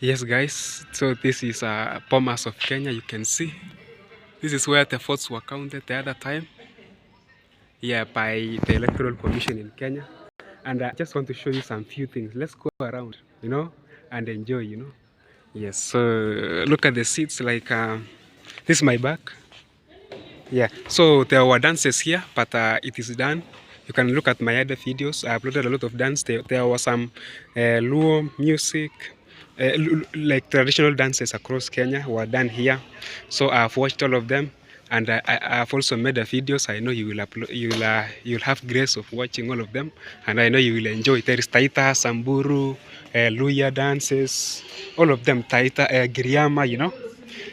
Yes, guys. So this is Bomas of Kenya. You can see this is where the votes were counted the other time, yeah, by the Electoral Commission in Kenya. And I just want to show you some few things. Let's go around, and enjoy. Yes. So look at the seats. Like this is my back. Yeah. So there were dances here, but it is done. You can look at my other videos. I uploaded a lot of dance. There was some Luo music, like traditional dances across Kenya were done here. So I've watched all of them, and I've also made the videos. I know you will upload, you'll have grace of watching all of them, and I know you will enjoy. There is Taita, Samburu, Luya dances, all of them. Taita, Giriama.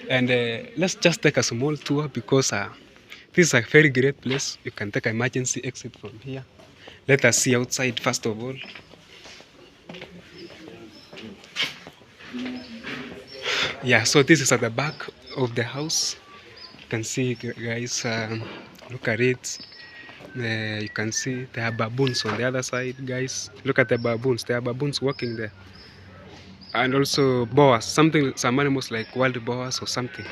And let's just take a small tour because this is a very great place. You can take an emergency exit from here. Let us see outside first of all. Yeah, so this is at the back of the house. You can see, guys, look at it. You can see there are baboons on the other side, guys. Look at the baboons. There are baboons walking there. And also boas, some animals like wild boas or something.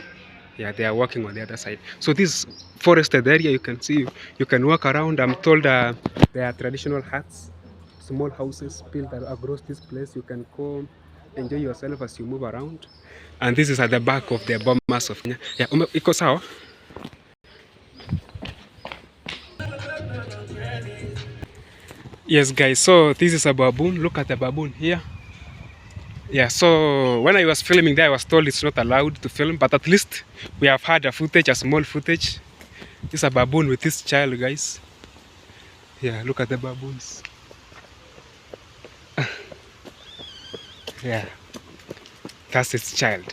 Yeah, they are walking on the other side. So this forested area, you can see, you can walk around. I'm told there are traditional huts, small houses built across this place. You can come enjoy yourself as you move around. And this is at the back of the Bomas of Kenya. Yeah, iko sawa? Yes, guys. So this is a baboon. Look at the baboon here. Yeah, so when I was filming there, I was told it's not allowed to film, but at least we have had a small footage. This is a baboon with this child, guys. Yeah, look at the baboons. Yeah, that's its child.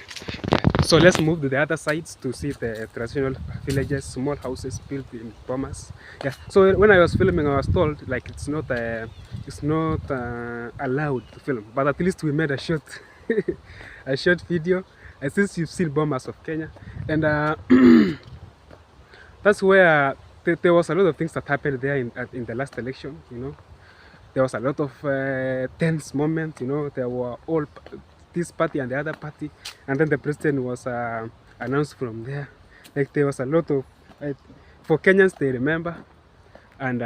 So let's move to the other sides to see the traditional villages, small houses built in Bomas. Yeah. So when I was filming, I was told like it's not allowed to film, but at least we made a short a short video. And since you've seen Bomas of Kenya, and that's where there was a lot of things that happened there in the last election. There was a lot of tense moments. There were all this party and the other party, and then the president was announced from there. Like there was a lot of for Kenyans, they remember, and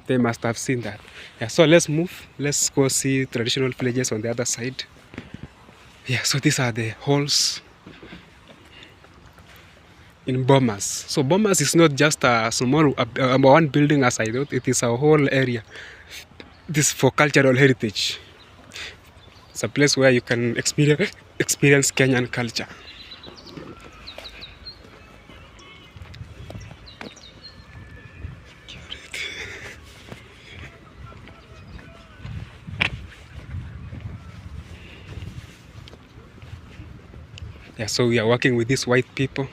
they must have seen that. Yeah, so let's move. Let's go see traditional villages on the other side. Yeah, so these are the halls in Bomas. So Bomas is not just a small one building as I thought. It is a whole area. This is for cultural heritage. It's a place where you can experience Kenyan culture. Yeah, so we are working with these white people.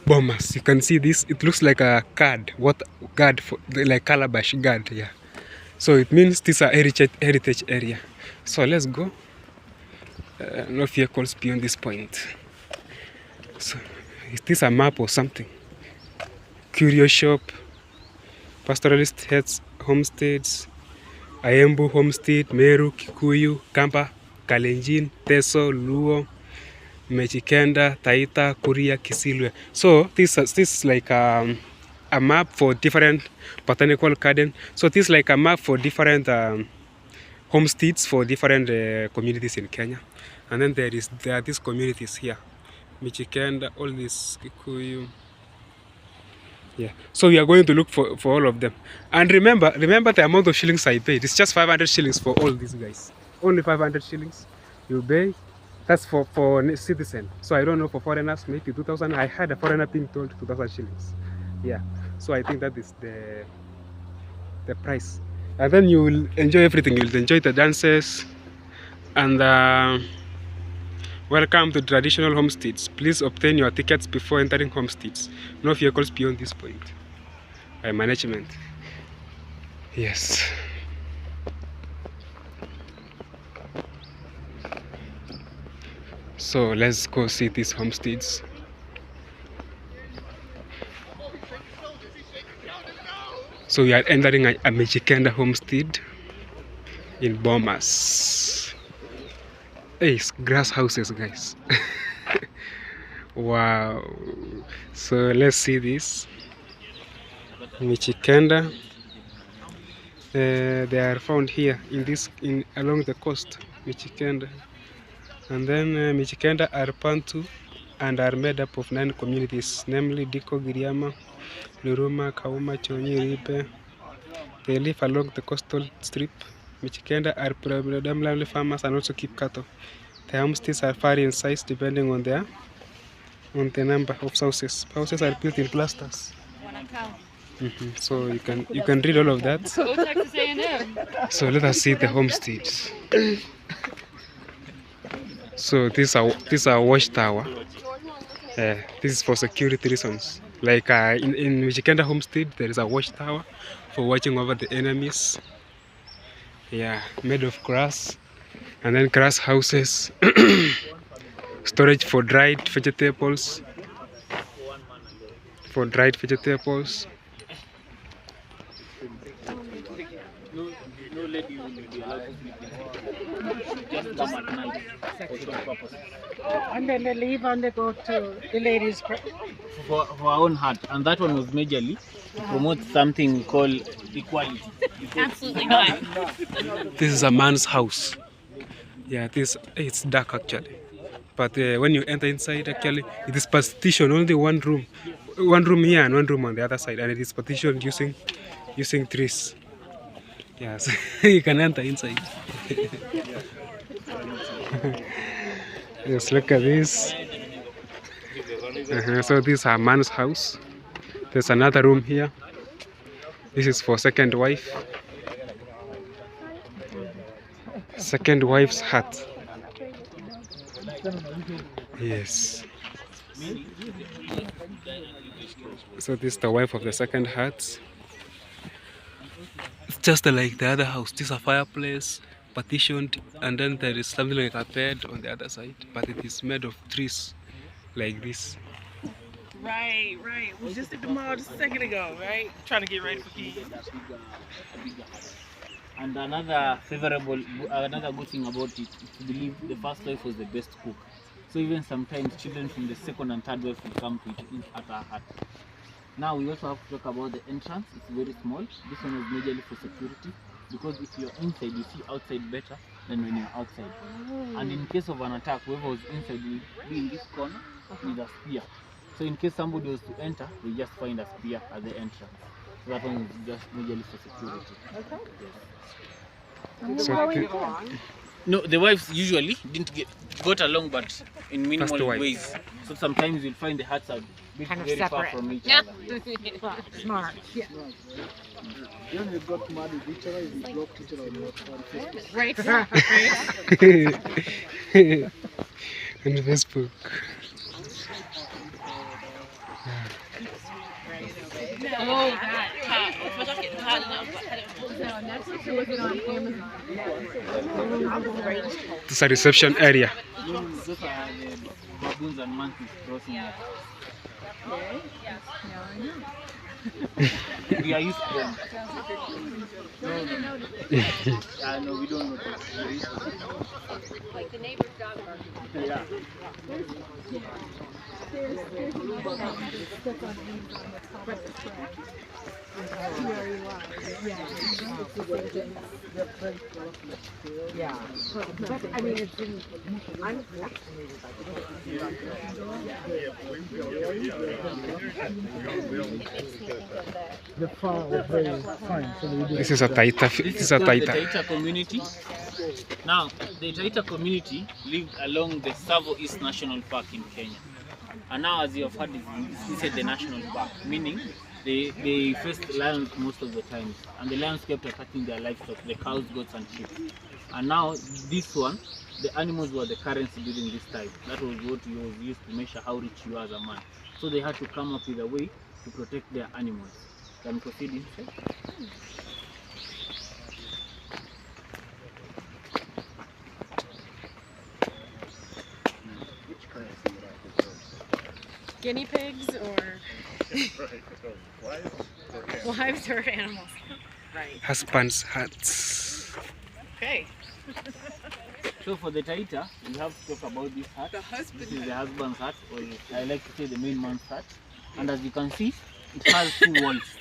Bomas, you can see this. It looks like a card. What card? Like calabash card. Yeah. So it means this is a heritage area. So let's go. No vehicles beyond this point. So is this a map or something? Curio shop, pastoralist heads, homesteads, Aembu homestead, Meru, Kikuyu, Kamba, Kalenjin, Teso, Luo, Mechikenda, Taita, Kuria, Kisilwe. So this is like a map for different botanical garden. So this is like a map for different homesteads for different communities in Kenya. And then there are these communities here, Michikenda, all these Kikuyu. Yeah. So we are going to look for all of them. And remember the amount of shillings I paid. It's just 500 shillings for all these guys. Only 500 shillings you pay. That's for citizen. So I don't know for foreigners, maybe 2,000. I had a foreigner being told 2,000 shillings. Yeah. So I think that is the price. And then you will enjoy everything. You will enjoy the dances. And welcome to traditional homesteads. Please obtain your tickets before entering homesteads. No vehicles beyond this point. By management. Yes. So let's go see these homesteads. So we are entering a Mechikenda homestead. in Bomas. Hey, it's grass houses, guys. Wow. So let's see this. Michikenda. They are found here in along the coast, Michikenda. And then Michikenda are Bantu and are made up of 9 communities, namely Diko, Giriama, Luruma, Kauma, Chonyi, Ribe. They live along the coastal strip. Michikenda are predominantly farmers and also keep cattle. The homesteads are vary in size depending on the number of houses. Houses are built in clusters. So you can read all of that. So let us see the homesteads. So this is a watchtower. This is for security reasons. Like in Michikenda homestead, there is a watchtower for watching over the enemies. Yeah, made of grass, and then grass houses, storage for dried vegetables. And then they leave and they go to the ladies' for our own hut, and that one was majorly to promote something called equality. Absolutely not. This is a man's house. Yeah, it's dark actually, but when you enter inside, actually it is partitioned, only one room here and one room on the other side, and it is partitioned using trees. Yes, you can enter inside. Yes, look at this. So this is a man's house. There's another room here. This is for second wife. Second wife's hut. Yes. So this is the wife of the second hut. It's just like the other house. This is a fireplace, partitioned, and then there is something like a bed on the other side, but it is made of trees like this. Right. We just at the mall just a second ago, right? Trying to get ready for kids. And another good thing about it is to believe the first wife was the best cook. So even sometimes children from the second and third wife will come to eat at our hut. Now we also have to talk about the entrance. It's very small. This one is majorly for security, because if you're inside, you see outside better than when you're outside. And in case of an attack, whoever was inside will be in this corner with a spear. So in case somebody was to enter, they just find a spear at the entrance. So that one is just majorly for security. So, no, the wives usually got along, but in minimal ways. So sometimes you'll find the huts are Kind of very far separate. from each Yeah. other. Smart. Yeah. When we got mad with each other, we blocked each other on Facebook. Right. on Facebook. Oh, hot. Especially getting hot enough. This is a reception area. Those are the baboons and monkeys crossing. We are used to them. No, we don't notice. We are used to them. Like the neighbor's dog barking. Yeah. Yeah. But I mean, it's been, I'm vaccinated. The farm was very fine, so we did. This is a Taita. This is a The Taita. Taita community. Now, the Taita community lived along the Tsavo East National Park in Kenya. And now, as you have heard, this is the national park, meaning they faced lions most of the time. And the lions kept attacking their livestock, the cows, goats, and sheep. And now, this one, the animals were the currency during this time. That was what was used to measure how rich you are as a man. So they had to come up with a way to protect their animals. Can we proceed inside? Guinea pigs or wives or animals? Right. Husbands' huts. Okay. So for the Taita, we have to talk about this hut. The husband. This is the husband's hut, or I like to say the main man's hut. And as you can see, it has two walls,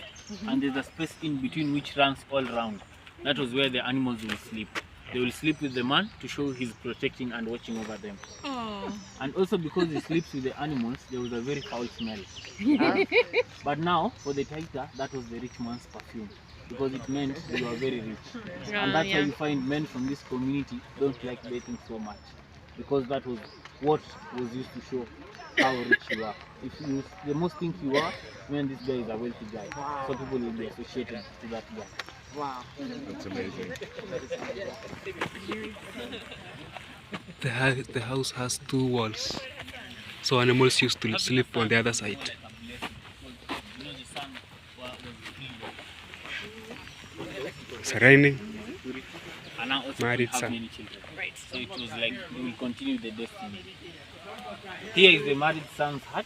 and there's a space in between which runs all round. That was where the animals will sleep. They will sleep with the man to show he's protecting and watching over them. Oh. And also because he sleeps with the animals, there was a very foul smell. But now, for the Taita, that was the rich man's perfume, because it meant you are very rich. And that's why you find men from this community don't like dating so much, because that was what was used to show how rich you are. If you the most think you are, when this guy is a wealthy guy, so people will be associated to that guy. Wow. That's amazing. The house has two walls, so animals used to sleep on the other side. You know, the sun was It's raining. and now also Married have son. many children. Right. So it was like we will continue the destiny. Here is the married son's hut,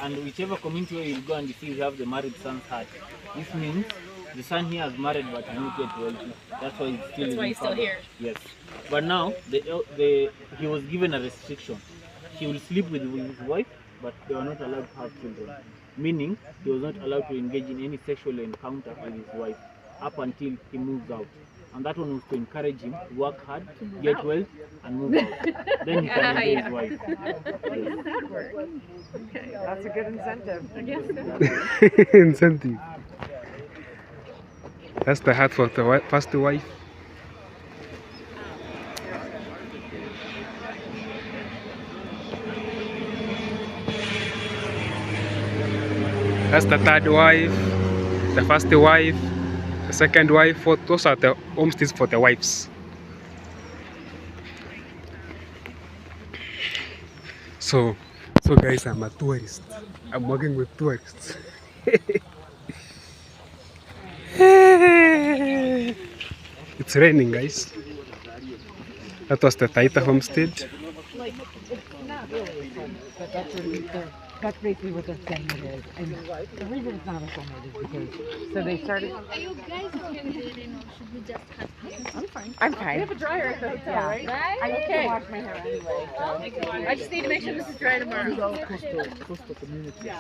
and whichever community where you go and you see we have the married son's hut, this means the son here has married but he's not yet wealthy. That's why he's still. That's why he's still here. Yes. But now he was given a restriction. He will sleep with his wife, but they were not allowed to have children. Meaning he was not allowed to engage in any sexual encounter with his wife up until he moves out. And that one was to encourage him to work hard, get wealth, and move out. Then he can enjoy his wife. That's a good incentive. Incentive. That's the hat for the first wife. That's the third wife, the first wife, the second wife. Those are the homesteads for the wives. So guys, I'm a tourist. I'm working with tourists. It's raining, guys. That was the Taita homestead. Like, it's not really a home, but that's basically what the segment is. And the reason it's not a segment is because, so they started. Are you guys okay with it? You know, should we just cut this? I'm fine. I'm We fine. have a dryer at the hotel, Yeah. right? I need Okay. to wash my hair anyway. So. I just need to make sure this is dry tomorrow. Coastal community.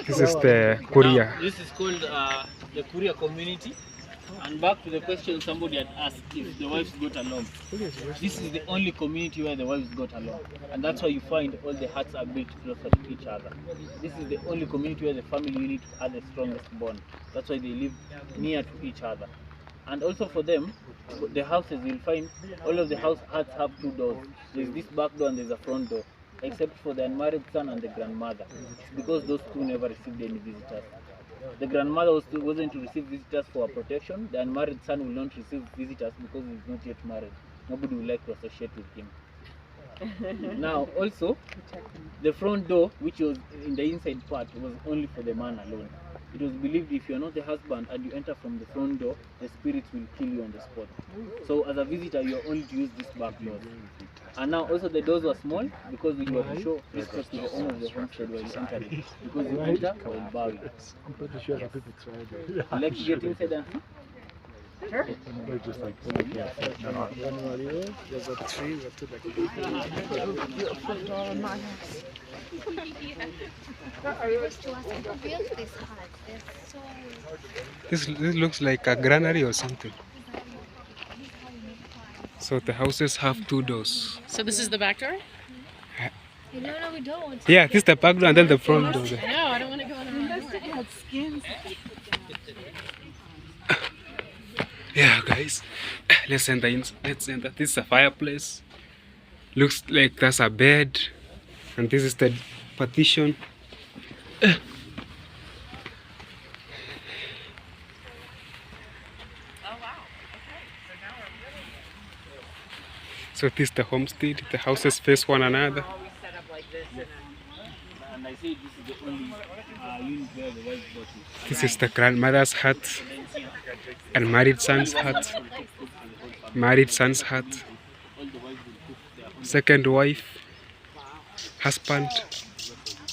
This is the Korea. Now, this is called the Korea community. And back to the question somebody had asked if the wives got along. This is the only community where the wives got along. And that's why you find all the huts are built closer to each other. This is the only community where the family unit had the strongest bond. That's why they live near to each other. And also for them, the houses you'll find all of the huts have two doors. There's this back door and there's a front door. Except for the unmarried son and the grandmother. It's because those two never received any visitors. The grandmother wasn't to receive visitors for protection. The unmarried son will not receive visitors because he's not yet married. Nobody will like to associate with him. Now, also, the front door, which was in the inside part, was only for the man alone. It was believed if you are not the husband and you enter from the front door, the spirits will kill you on the spot. So, as a visitor, you are only to use this back door. And now, also, the doors were small because you were to show respect to the owner of the homestead while you entering. Because you enter while bowing. I'm pretty sure that people tried it. You like to get inside and see? Sure. They're just like, January, there's a tree that took like First to us, who built this hut? It's so... This looks like a granary or something. So the houses have two doors. So this is the back door? No, we don't. Yeah, this is the back door and then the front door. No, I don't want to go in the wrong door. Yeah, guys, let's enter in. Let's enter. This is a fireplace. Looks like that's a bed, and this is the partition. So this is the homestead. The houses face one another. Always set up like this. And I say this is the only unit where the wives got it. This is the grandmother's hut and married son's hut. Married son's hut. All the wives will cook their own. Second wife, husband.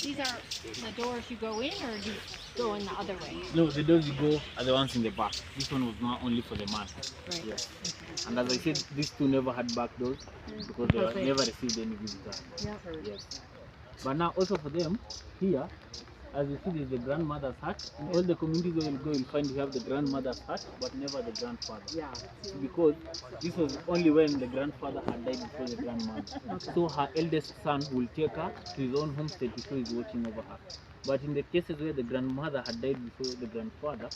These are the doors you go in, or you go in the other way. No, the doors you go are the ones in the back. This one was not only for the man. Right. Yes. And as I said, these two never had back doors because they never received any visitors. Yeah. Yes. But now also for them, here, as you see, there's the grandmother's hut. In all the communities where you go, you'll find you have the grandmother's hut, but never the grandfather. Yeah. Because this was only when the grandfather had died before the grandmother. So her eldest son will take her to his own homestead before he's watching over her. But in the cases where the grandmother had died before the grandfather,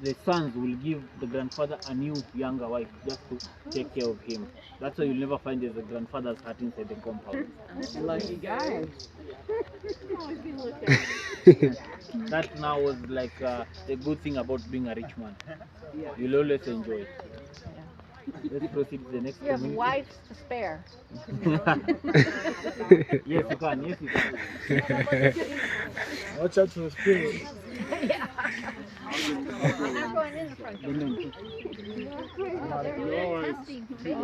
the sons will give the grandfather a new younger wife just to take care of him. That's why you'll never find there's a grandfather's hut inside the compound. Lucky guy. That now was like the good thing about being a rich man. You'll always enjoy it. Let's proceed to the next You have community. wives to spare. Yes, you can. Yes, you can. Watch out for the spirit. Yeah. I'm not going in the front door. Oh, they're really testing me.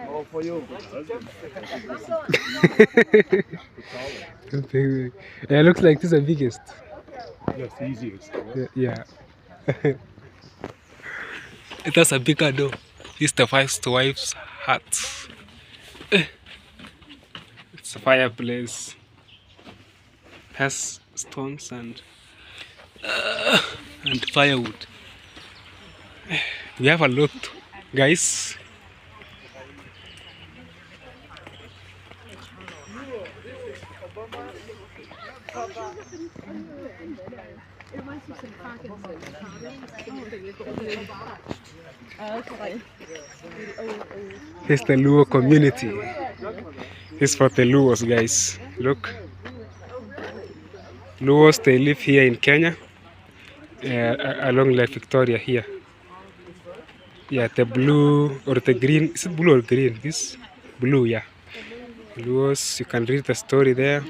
Oh, for you. Yeah, looks like this is the biggest. That's the easiest. Yeah. It has a bigger door. This is the first wife's hut. It's a fireplace. Has stones and firewood. We have a lot, guys. Here's the Luo community. This is for the Luos, guys. Look. Luos, they live here in Kenya, along Lake Victoria here. Yeah, the blue or the green. Is it blue or green? This blue, yeah. Luos, you can read the story there.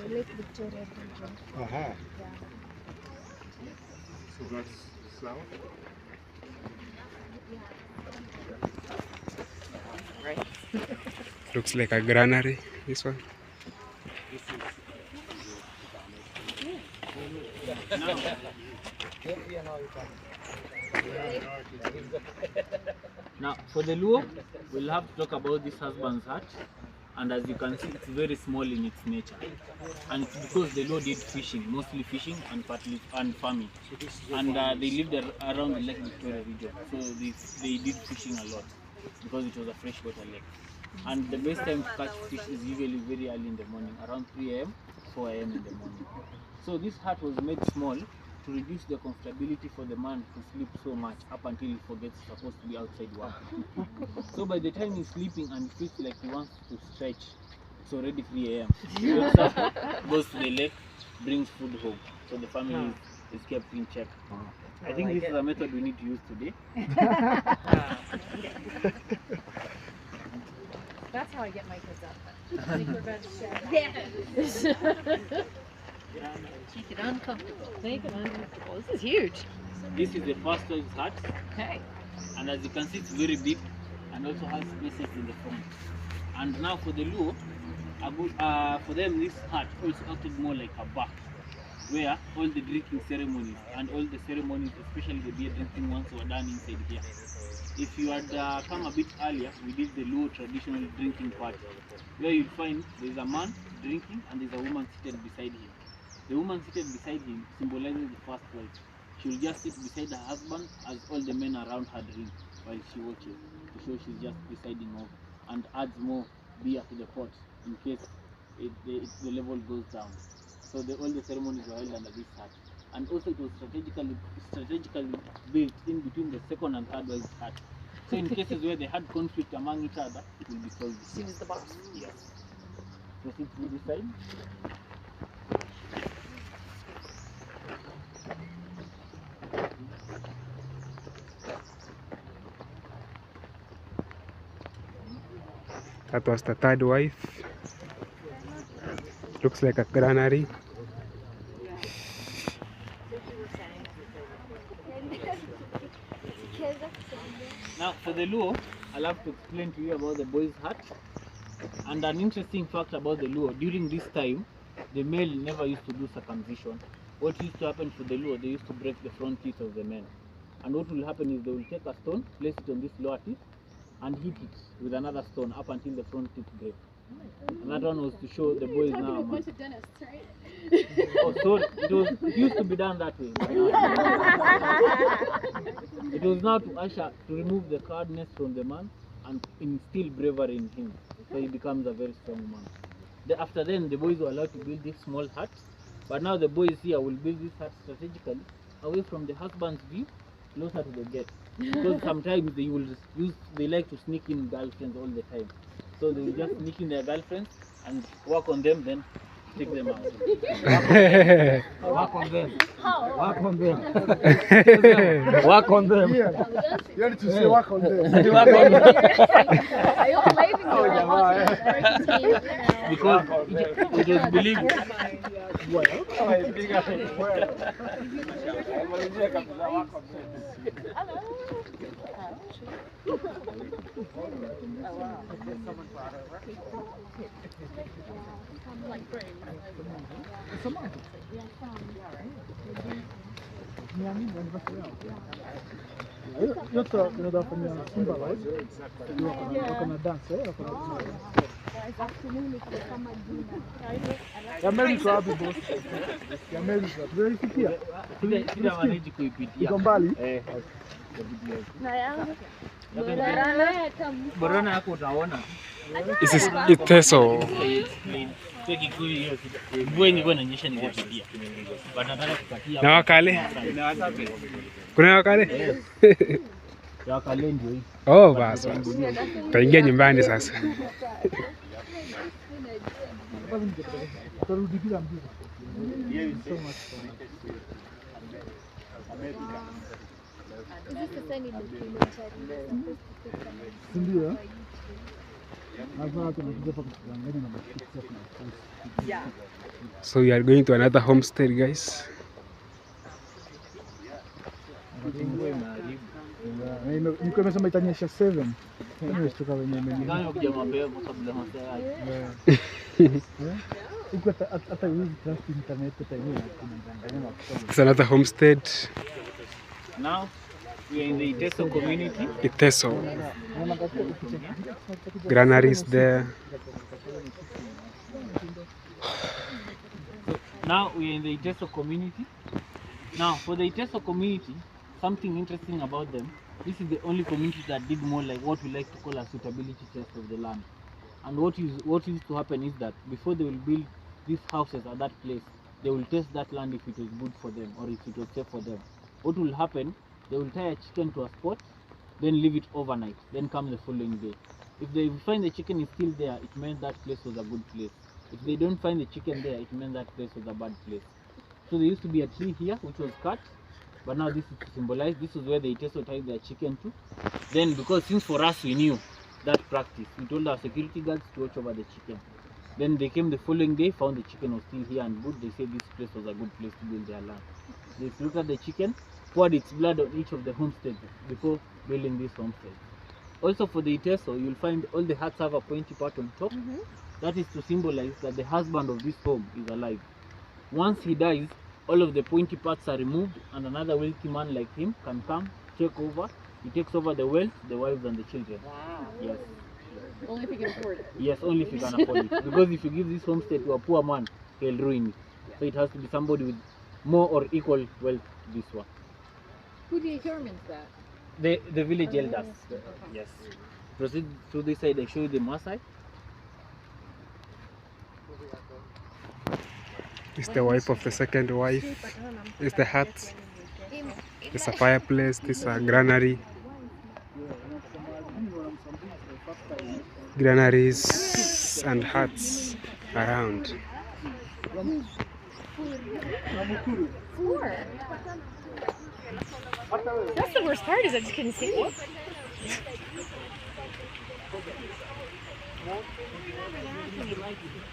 Lake Victoria region. Aha. So that's south? Looks like a granary, this one. Now, for the Luo, we'll have to talk about this husband's hut. And as you can see, it's very small in its nature. And it's because the Luo did fishing, mostly fishing and partly farming. And they lived around the Lake Victoria region. So they did fishing a lot because it was a freshwater lake. And the best time to catch fish is usually very early in the morning, around 3 a.m., 4 a.m. in the morning. So this hut was made small to reduce the comfortability for the man to sleep so much up until he forgets he's supposed to be outside work. So by the time he's sleeping and he feels like he wants to stretch, it's already 3 a.m. He wakes up, goes to the lake, brings food home. So the family is kept in check. I think this is a method we need to use today. That's how I get my kids up. Make their bed share. Make it uncomfortable. Make it uncomfortable. This is huge. This is the first wife's hut, Okay. and as you can see, it's very big and also has spaces in the front. And now for the Luo, for them this hut also acted more like a bar, where all the drinking ceremonies and all the ceremonies, especially the beer drinking ones, were done inside here. If you had come a bit earlier, we did the Luo traditional drinking party, where you'll find there's a man drinking and there's a woman seated beside him. The woman seated beside him symbolizes the first wife. She will just sit beside her husband as all the men around her drink while she watches, to show she's just presiding over, and adds more beer to the pot in case the level goes down. So all the ceremonies were held under this hut. And also it was strategically built in between the second and third wife's hut. So in cases where they had conflict among each other, it will be solved. She was the boss. Yes. Proceed to this side. That was the third wife. Looks like a granary. the Luo, I'll have to explain to you about the boys' hut. And an interesting fact about the Luo, during this time, the male never used to do circumcision. What used to happen for the Luo, they used to break the front teeth of the men. And what will happen is they will take a stone, place it on this lower teeth, and hit it with another stone up until the front teeth break. And that one was to show the boys now. A bunch of dentists, right? Oh, so it used to be done that way. It was now to usher to remove the cowardness from the man and instill bravery in him, so he becomes a very strong man. After then, the boys were allowed to build this small hut, but now the boys here will build this hut strategically away from the husband's view, closer to the gate. Because sometimes they like to sneak in girlfriends all the time. So they will just sneak in their girlfriends and work on them, then take them out. Work on them. Work on them. Work on them. You need to say work on them. Are you waving the Because it was believed. Yote tunafanya Simba live. Wako na dance, wako na ya Mary kwa hapo boss. Ya Mary kwa. Tulifikia. Sida manage kuipitia. Iko mbali. Na yangu. Borona yako utaona. This is Iteso. Na Wakale? Kuna Wakale? Ya Wakale ndio hii. Oh, basi. Tutaingia nyumbani sasa. Turudi bila mbio. Is this the sunny documentary? Ndio. Hapa tunakuja hapa kuangalia na mapicha kuna. So we are going to another homestead, guys. Niko nimesema itanyesha 7. Nimeshtuka wenyewe mimi. Nani kuja mapema kabla masaa yake. Uko hata hivi trust internet hata hivi tunaangalia It's another homestead. Now we are in the Iteso community. Iteso. Granaries there. Now we are in the Iteso community. Now for the Iteso community, something interesting about them, this is the only community that did more like what we like to call a suitability test of the land. And what used to happen is that before they will build these houses at that place, they will test that land if it was good for them or if it was safe for them. What will happen, they will tie a chicken to a spot, then leave it overnight, then come the following day. If they find the chicken is still there, it means that place was a good place. If they don't find the chicken there, it means that place was a bad place. So there used to be a tree here which was cut, but now this is to symbolize, this is where the Iteso tied their chicken to. Then because since for us we knew that practice, we told our security guards to watch over the chicken. Then they came the following day, found the chicken was still here and good. They said this place was a good place to build their land. They looked at the chicken, poured its blood on each of the homesteads before building this homestead. Also for the Iteso, you'll find all the huts have a pointy part on top. That is to symbolize that the husband of this home is alive. Once he dies, all of the pointy parts are removed and another wealthy man like him can come, take over. He takes over the wealth, the wives and the children. Wow. Yes. Only if you can afford it. Yes, only if you can afford it. Because if you give this homestead to a poor man, he'll ruin it. So it has to be somebody with more or equal wealth to this one. Who determines that? The village elders. Yes. Proceed through this side, I show you the Maasai. It's the wife of the second wife. It's the hut. There's a fireplace. There's a granary. Granaries and huts around. Four. That's the worst part, is I just couldn't see it.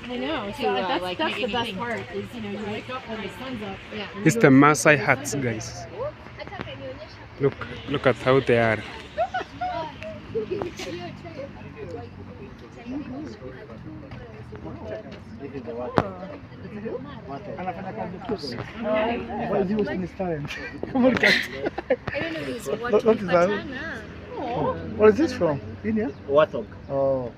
I know. So that's the best part. Is you wake up when the sun's up. Yeah. It's the Maasai huts, guys. Look at how they are. This is the water. Anafanya kazi tu. Why is he wasting his time? Come on, cat. I don't know he's What watching is that? Patana. Where is this from? India? Warthog. Oh.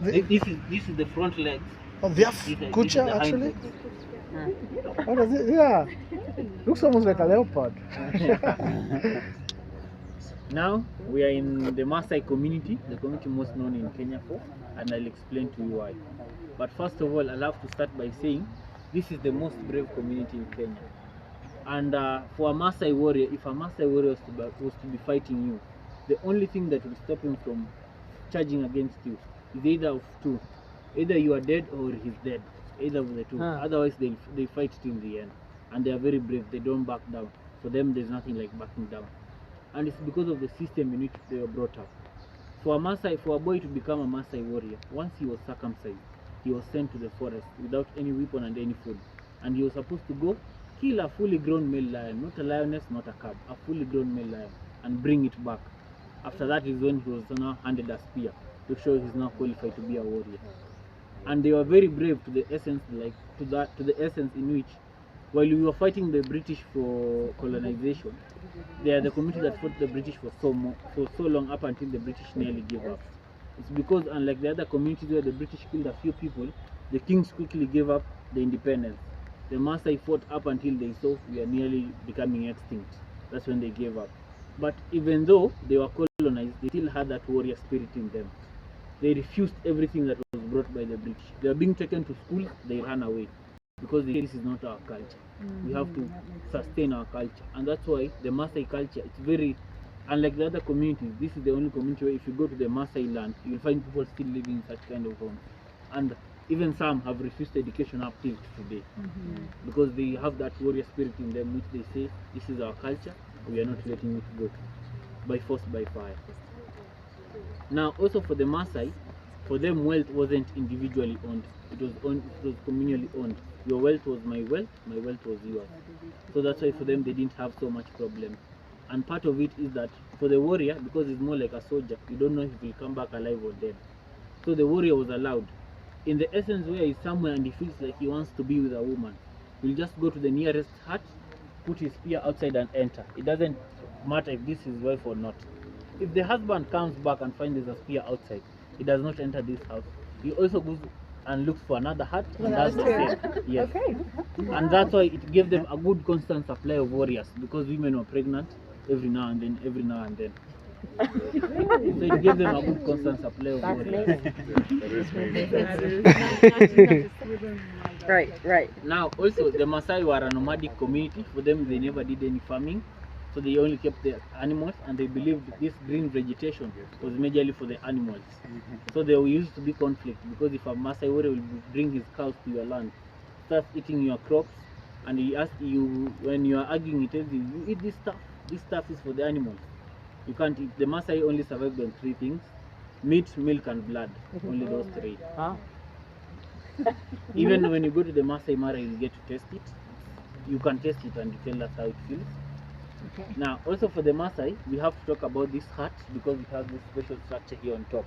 This is the front legs. Oh, they have This is kucha the hind actually? legs. What is it? Yeah. Looks almost like a leopard. Now we are in the Maasai community, the community most known in Kenya for, and I'll explain to you why. But first of all, I'll have to start by saying this is the most brave community in Kenya. And for a Maasai warrior, if a Maasai warrior was to be fighting you, the only thing that will stop him from charging against you is either of two. Either you are dead or he's dead. Either of the two. Otherwise, they fight till the end. And they are very brave. They don't back down. For them, there's nothing like backing down. And it's because of the system in which they were brought up. For a boy to become a Maasai warrior, once he was circumcised, he was sent to the forest without any weapon and any food. And he was supposed to go kill a fully grown male lion, not a lioness, not a cub, a fully grown male lion, and bring it back. After that is when he was now handed a spear to show he's now qualified to be a warrior. And they were very brave to the essence, to the essence in which, while we were fighting the British for colonization, they are the community that fought the British for so long up until the British nearly gave up. It's because, unlike the other communities where the British killed a few people, the kings quickly gave up the independence. The Maasai fought up until they saw we are nearly becoming extinct. That's when they gave up. But even though they were colonized, they still had that warrior spirit in them. They refused everything that was brought by the British. They were being taken to school, they ran away. Because this is not our culture. We have to sustain our culture. And that's why the Maasai culture, it's very, unlike the other communities, this is the only community where if you go to the Maasai land, you'll find people still living in such kind of homes. And even some have refused education up till today. Because they have that warrior spirit in them, which they say, this is our culture, we are not letting it go by force, by fire. Now, also for the Maasai, for them wealth wasn't individually owned. It was communally owned. Your wealth was my wealth was yours. So that's why for them they didn't have so much problem. And part of it is that for the warrior, because it's more like a soldier, you don't know if he'll come back alive or dead. So the warrior was allowed. In the essence where he's somewhere and he feels like he wants to be with a woman, he'll just go to the nearest hut, put his spear outside and enter. It doesn't matter if this is his wife or not. If the husband comes back and finds there's a spear outside, he does not enter this house. He also goes and looks for another hut, and that's the same. Yes. Okay. And that's why it gave them a good constant supply of warriors, because women were pregnant every now and then. So it gave them a good constant supply of warriors. Right. Now also the Maasai were a nomadic community. For them they never did any farming. So they only kept the animals, and they believed this green vegetation was majorly for the animals. So there used to be conflict, because if a Maasai warrior will bring his cows to your land, start eating your crops, and he asks you, when you are arguing, he tells you, you eat this stuff is for the animals. You can't eat. The Maasai only survived on three things: meat, milk, and blood. Only those three. Even when you go to the Maasai Mara, you'll get to taste it. You can taste it and you tell us how it feels. Okay. Now, also for the Maasai, we have to talk about this hut, because it has this special structure here on top.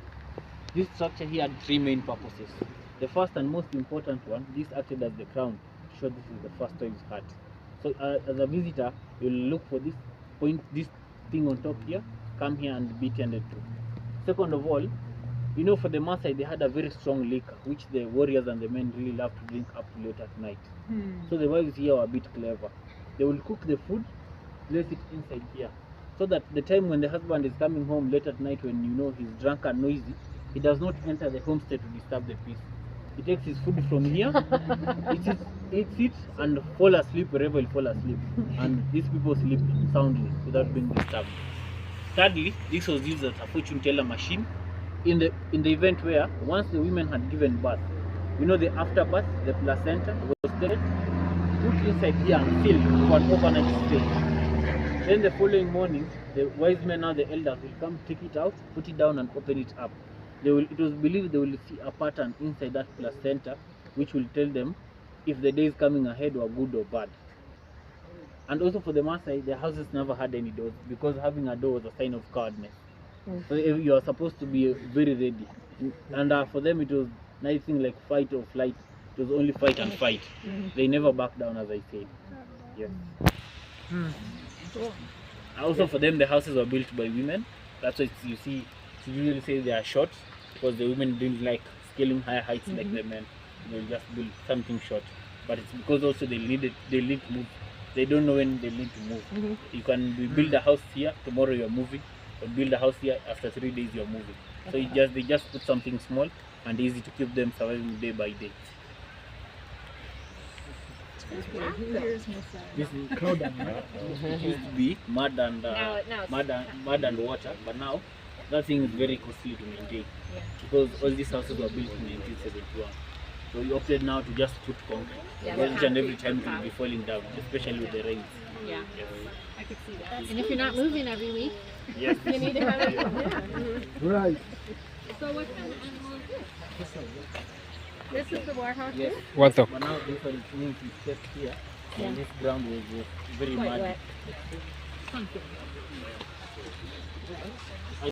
This structure here had three main purposes. The first and most important one, this acted as the crown to show this is the first toy's hut. So as a visitor, you'll look for this thing on top here, come here and be tended to. Second of all, you know, for the Maasai, they had a very strong liquor, which the warriors and the men really loved to drink up to late at night. So the wives here were a bit clever. They will cook the food, place it inside here, so that the time when the husband is coming home late at night, when you know he's drunk and noisy, he does not enter the homestead to disturb the peace. He takes his food from here, eats it, and fall asleep wherever he'll fall asleep. And these people sleep soundly without being disturbed. Thirdly, this was used as a fortune teller machine in the event where once the women had given birth, you know, the afterbirth, the placenta was taken, put inside here and sealed for an overnight stay. Then the following morning, the wise men or the elders will come, take it out, put it down and open it up. It was believed they will see a pattern inside that placenta, which will tell them if the days coming ahead were good or bad. And also for the Maasai, their houses never had any doors, because having a door was a sign of cowardness. So you are supposed to be very ready. And for them, it was nothing like fight or flight. It was only fight and fight. They never back down, as I said. Yes. Also, for them, the houses were built by women. That's why you see, you usually say they are short because the women didn't like scaling higher heights like the men. They'll just build something short. But it's because also they need to move. They don't know when they need to move. You can build a house here, tomorrow you're moving, or build a house here, after 3 days you're moving. So they just put something small and easy to keep them surviving day by day. This is cloud and mud. It used to be mud and mud and water, but now that thing is very costly to maintain because all these houses were built in 1971. So we opted now to just put concrete. Because each and every time it will be falling down, especially with the rains. Yeah, I could see that. And if you're not moving every week, Yes. you need to have it. Right. So what kind of animal is this? This is the warhawk Yes. too? What the? But now this one is moving to step here. And this ground was very Quite muddy. wet.